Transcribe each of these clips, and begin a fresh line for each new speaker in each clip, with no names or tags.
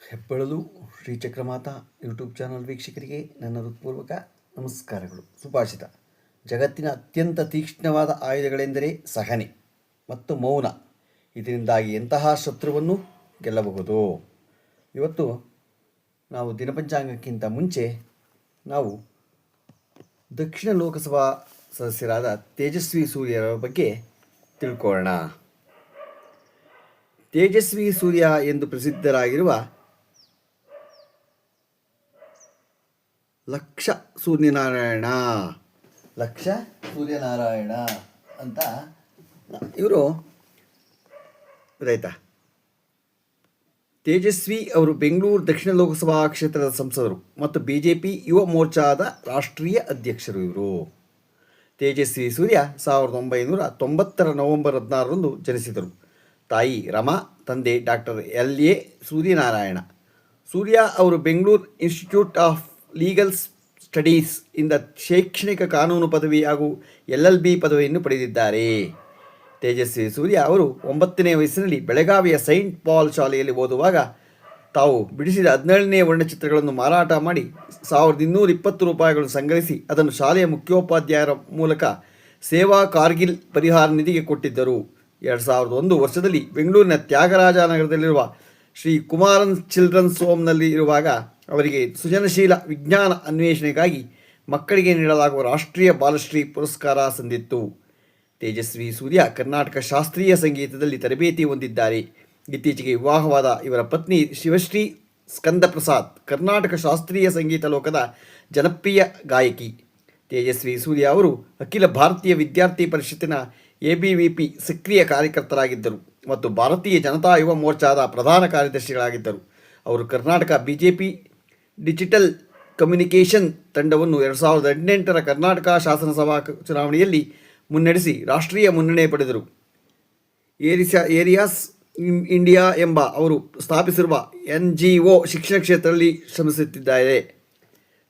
ಹೆಬ್ಬಳಲು Shri Chakramata YouTube channel ವೀಕ್ಷಕರಿಗೆ ನನ್ನ ಹೃತ್ಪೂರ್ವಕ ನಮಸ್ಕಾರಗಳು. ಸುಭಾಷಿತ: ಜಗತ್ತಿನ ಅತ್ಯಂತ ತೀಕ್ಷ್ಣವಾದ ಆಯುಧಗಳೆಂದರೆ ಸಹನೆ ಮತ್ತು ಮೌನ. ಇದರಿಂದಾಗಿ ಎಂತಹ ಶತ್ರುವನ್ನು ಗೆಲ್ಲಬಹುದು. ಇವತ್ತು ನಾವು ದಿನಪಂಚಾಂಗಕ್ಕಿಂತ ಮುಂಚೆ ನಾವು ದಕ್ಷಿಣ ಲೋಕಸಭಾ ಸದಸ್ಯರಾದ ತೇಜಸ್ವಿ ಸೂರ್ಯರ ಬಗ್ಗೆ ತಿಳ್ಕೊಳ್ಳೋಣ. ತೇಜಸ್ವಿ ಸೂರ್ಯ ಎಂದು ಪ್ರಸಿದ್ಧರಾಗಿರುವ ಲಕ್ಷ ಸೂರ್ಯನಾರಾಯಣ ಅಂತ ಇವರು ಗೊತ್ತಾಯ್ತಾ. ತೇಜಸ್ವಿ ಅವರು ಬೆಂಗಳೂರು ದಕ್ಷಿಣ ಲೋಕಸಭಾ ಕ್ಷೇತ್ರದ ಸಂಸದರು ಮತ್ತು BJP ಯುವ ಮೋರ್ಚಾದ ರಾಷ್ಟ್ರೀಯ ಅಧ್ಯಕ್ಷರು. ಇವರು ತೇಜಸ್ವಿ ಸೂರ್ಯ 1990 ನವೆಂಬರ್ 16 ಜನಿಸಿದರು. ತಾಯಿ ರಮಾ, ತಂದೆ ಡಾಕ್ಟರ್ LA ಸೂರ್ಯನಾರಾಯಣ. ಸೂರ್ಯ ಅವರು Bengaluru institute of legal studies ಇಂದ ಶೈಕ್ಷಣಿಕ ಕಾನೂನು ಪದವಿ ಹಾಗೂ LLB ಪದವಿಯನ್ನು ಪಡೆದಿದ್ದಾರೆ. ತೇಜಸ್ವಿ ಸೂರ್ಯ ಅವರು 9ನೇ ವಯಸ್ಸಿನಲ್ಲಿ ಬೆಳಗಾವಿಯ ಸೈಂಟ್ ಪಾಲ್ ಶಾಲೆಯಲ್ಲಿ ಓದುವಾಗ ತಾವು ಬಿಡಿಸಿದ 17ನೇ ವರ್ಣಚಿತ್ರಗಳನ್ನು ಮಾರಾಟ ಮಾಡಿ ₹1220 ಸಂಗ್ರಹಿಸಿ ಅದನ್ನು ಶಾಲೆಯ ಮುಖ್ಯೋಪಾಧ್ಯಾಯರ ಮೂಲಕ ಸೇವಾ ಕಾರ್ಗಿಲ್ ಪರಿಹಾರ ನಿಧಿಗೆ ಕೊಟ್ಟಿದ್ದರು. 2001 ವರ್ಷದಲ್ಲಿ ಬೆಂಗಳೂರಿನ ತ್ಯಾಗರಾಜನಗರದಲ್ಲಿರುವ ಶ್ರೀ ಕುಮಾರನ್ ಚಿಲ್ಡ್ರನ್ಸ್ ಹೋಮ್ನಲ್ಲಿ ಇರುವಾಗ ಅವರಿಗೆ ಸೃಜನಶೀಲ ವಿಜ್ಞಾನ ಅನ್ವೇಷಣೆಗಾಗಿ ಮಕ್ಕಳಿಗೆ ನೀಡಲಾಗುವ ರಾಷ್ಟ್ರೀಯ ಬಾಲಶ್ರೀ ಪುರಸ್ಕಾರ ಸಂದಿತ್ತು. ತೇಜಸ್ವಿ ಸೂರ್ಯ ಕರ್ನಾಟಕ ಶಾಸ್ತ್ರೀಯ ಸಂಗೀತದಲ್ಲಿ ತರಬೇತಿ ಹೊಂದಿದ್ದಾರೆ. ಇತ್ತೀಚೆಗೆ ವಿವಾಹವಾದ ಇವರ ಪತ್ನಿ ಶಿವಶ್ರೀ ಸ್ಕಂದಪ್ರಸಾದ್ ಕರ್ನಾಟಕ ಶಾಸ್ತ್ರೀಯ ಸಂಗೀತ ಲೋಕದ ಜನಪ್ರಿಯ ಗಾಯಕಿ. ತೇಜಸ್ವಿ ಸೂರ್ಯ ಅವರು ಅಖಿಲ ಭಾರತೀಯ ವಿದ್ಯಾರ್ಥಿ ಪರಿಷತ್ತಿನ ABVP ಸಕ್ರಿಯ ಕಾರ್ಯಕರ್ತರಾಗಿದ್ದರು ಮತ್ತು ಭಾರತೀಯ ಜನತಾ ಯುವ ಮೋರ್ಚಾದ ಪ್ರಧಾನ ಕಾರ್ಯದರ್ಶಿಗಳಾಗಿದ್ದರು. ಅವರು ಕರ್ನಾಟಕ BJP ಡಿಜಿಟಲ್ ಕಮ್ಯುನಿಕೇಷನ್ ತಂಡವನ್ನು 2018 ಕರ್ನಾಟಕ ಶಾಸನಸಭಾ ಚುನಾವಣೆಯಲ್ಲಿ ಮುನ್ನಡೆಸಿ ರಾಷ್ಟ್ರೀಯ ಮುನ್ನಡೆ ಪಡೆದರು. ಏರಿಯಾಸ್ ಇಂಡಿಯಾ ಎಂಬ ಅವರು ಸ್ಥಾಪಿಸಿರುವ NGO ಶಿಕ್ಷಣ ಕ್ಷೇತ್ರದಲ್ಲಿ ಶ್ರಮಿಸುತ್ತಿದ್ದಾರೆ.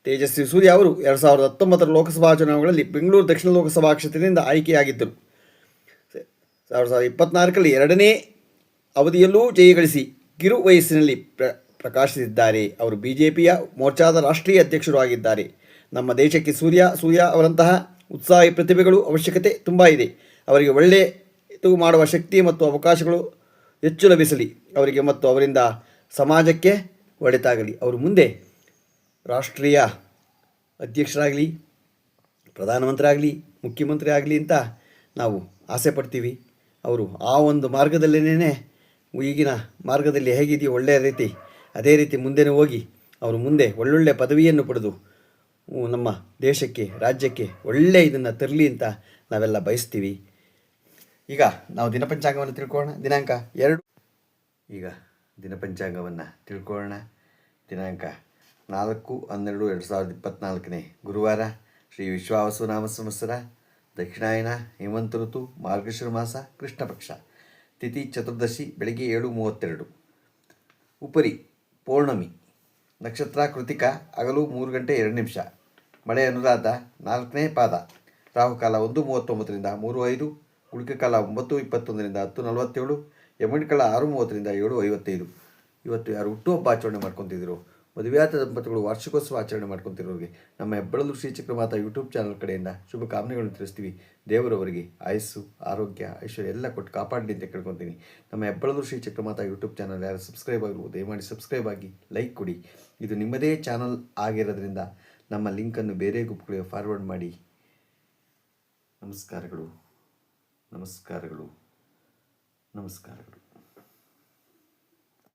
ತೇಜಸ್ವಿ ಸೂರ್ಯ ಅವರು 2019 ಲೋಕಸಭಾ ಚುನಾವಣೆಗಳಲ್ಲಿ ಬೆಂಗಳೂರು ದಕ್ಷಿಣ ಲೋಕಸಭಾ ಕ್ಷೇತ್ರದಿಂದ ಆಯ್ಕೆಯಾಗಿದ್ದರು. 2024ರಲ್ಲಿ 2ನೇ ಅವಧಿಯಲ್ಲೂ ಜಯಗಳಿಸಿ ಕಿರು ವಯಸ್ಸಿನಲ್ಲಿ ಪ್ರಕಾಶಿಸಿದ್ದಾರೆ. ಅವರು BJPಯ ಮೋರ್ಚಾದ ರಾಷ್ಟ್ರೀಯ ಅಧ್ಯಕ್ಷರು ಆಗಿದ್ದಾರೆ. ನಮ್ಮ ದೇಶಕ್ಕೆ ಸೂರ್ಯ ಅವರಂತಹ ಉತ್ಸಾಹಿ ಪ್ರತಿಭೆಗಳು ಅವಶ್ಯಕತೆ ತುಂಬ ಇದೆ. ಅವರಿಗೆ ಒಳ್ಳೆಯದು ಮಾಡುವ ಶಕ್ತಿ ಮತ್ತು ಅವಕಾಶಗಳು ಹೆಚ್ಚು ಲಭಿಸಲಿ. ಅವರಿಗೆ ಮತ್ತು ಅವರಿಂದ ಸಮಾಜಕ್ಕೆ ಒಳಿತಾಗಲಿ. ಅವರು ಮುಂದೆ ರಾಷ್ಟ್ರೀಯ ಅಧ್ಯಕ್ಷರಾಗಲಿ, ಪ್ರಧಾನಮಂತ್ರಿ ಆಗಲಿ, ಮುಖ್ಯಮಂತ್ರಿ ಆಗಲಿ ಅಂತ ನಾವು ಆಸೆ ಪಡ್ತೀವಿ. ಅವರು ಆ ಒಂದು ಮಾರ್ಗದಲ್ಲೇ ಈಗಿನ ಮಾರ್ಗದಲ್ಲಿ ಹೇಗಿದೆಯೋ ಒಳ್ಳೆಯ ರೀತಿ ಅದೇ ರೀತಿ ಮುಂದೆನೇ ಹೋಗಿ ಅವರು ಮುಂದೆ ಒಳ್ಳೊಳ್ಳೆ ಪದವಿಯನ್ನು ಪಡೆದು ನಮ್ಮ ದೇಶಕ್ಕೆ, ರಾಜ್ಯಕ್ಕೆ ಒಳ್ಳೆಯ ಇದನ್ನು ತರಲಿ ಅಂತ ನಾವೆಲ್ಲ ಬಯಸ್ತೀವಿ. ಈಗ ನಾವು ದಿನಪಂಚಾಂಗವನ್ನು ತಿಳ್ಕೊಳ್ಳೋಣ. ದಿನಾಂಕ 2 ಈಗ ದಿನಪಂಚಾಂಗವನ್ನು ತಿಳ್ಕೊಳ್ಳೋಣ. ದಿನಾಂಕ 4/12/2024 ಗುರುವಾರ. ಶ್ರೀ ವಿಶ್ವಾವಸುನಾಮ ಸಂವತ್ಸರ, ದಕ್ಷಿಣಾಯನ, ಹೇಮಂತ ಋತು, ಮಾರ್ಗಶಿರ ಮಾಸ, ಕೃಷ್ಣ ಪಕ್ಷ, ತಿಥಿ ಚತುರ್ದಶಿ, ಬೆಳಗ್ಗೆ 7:32, ಉಪರಿ ಪೌರ್ಣಮಿ, ನಕ್ಷತ್ರ ಕೃತಿಕ, ಹಗಲು 3:02, ಮಳೆ ಅನುರಾಧ 4ನೇ ಪಾದ, ರಾಹುಕಾಲ 1:39 3:05, ಉಳಿಕೆ ಕಾಲ 9:21 10:47, ಯಮಗಂಡ ಕಾಲ 6:30 7:55. ಇವತ್ತು ಯಾರು ಹುಟ್ಟುಹಬ್ಬ ಆಚರಣೆ ಮಾಡ್ಕೊತಿದ್ರು, ಮದುವೆಯಾದ ದಂಪತಿಗಳು ವಾರ್ಷಿಕೋತ್ಸವ ಆಚರಣೆ ಮಾಡ್ಕೊತಿರೋರಿಗೆ ನಮ್ಮ ಹೆಬ್ಬಳಲು ಶ್ರೀ ಚಕ್ರಮಾತಾ ಯೂಟ್ಯೂಬ್ ಚಾನಲ್ ಕಡೆಯಿಂದ ಶುಭ ಕಾಮನೆಗಳನ್ನು ತಿಳಿಸ್ತೀವಿ. ದೇವರವರಿಗೆ ಆಯಸ್ಸು, ಆರೋಗ್ಯ, ಐಶ್ವರ್ಯ ಎಲ್ಲ ಕೊಟ್ಟು ಕಾಪಾಡಲಿ ಅಂತ ಕೇಳ್ಕೊತೀನಿ. ನಮ್ಮ ಹೆಬ್ಬಳಲು ಶ್ರೀ ಚಕ್ರಮಾತಾ ಯೂಟ್ಯೂಬ್ ಚಾನಲ್ ಯಾರು ಸಬ್ಸ್ಕ್ರೈಬ್ ಆಗಿರ್ಬೋದು, ದಯಮಾಡಿ ಸಬ್ಸ್ಕ್ರೈಬ್ ಆಗಿ ಲೈಕ್ ಕೊಡಿ. ಇದು ನಿಮ್ಮದೇ ಚಾನಲ್ ಆಗಿರೋದ್ರಿಂದ ನಮ್ಮ ಲಿಂಕನ್ನು ಬೇರೆ ಗ್ರೂಪ್ಗಳಿಗೆ ಫಾರ್ವರ್ಡ್ ಮಾಡಿ. ನಮಸ್ಕಾರಗಳು.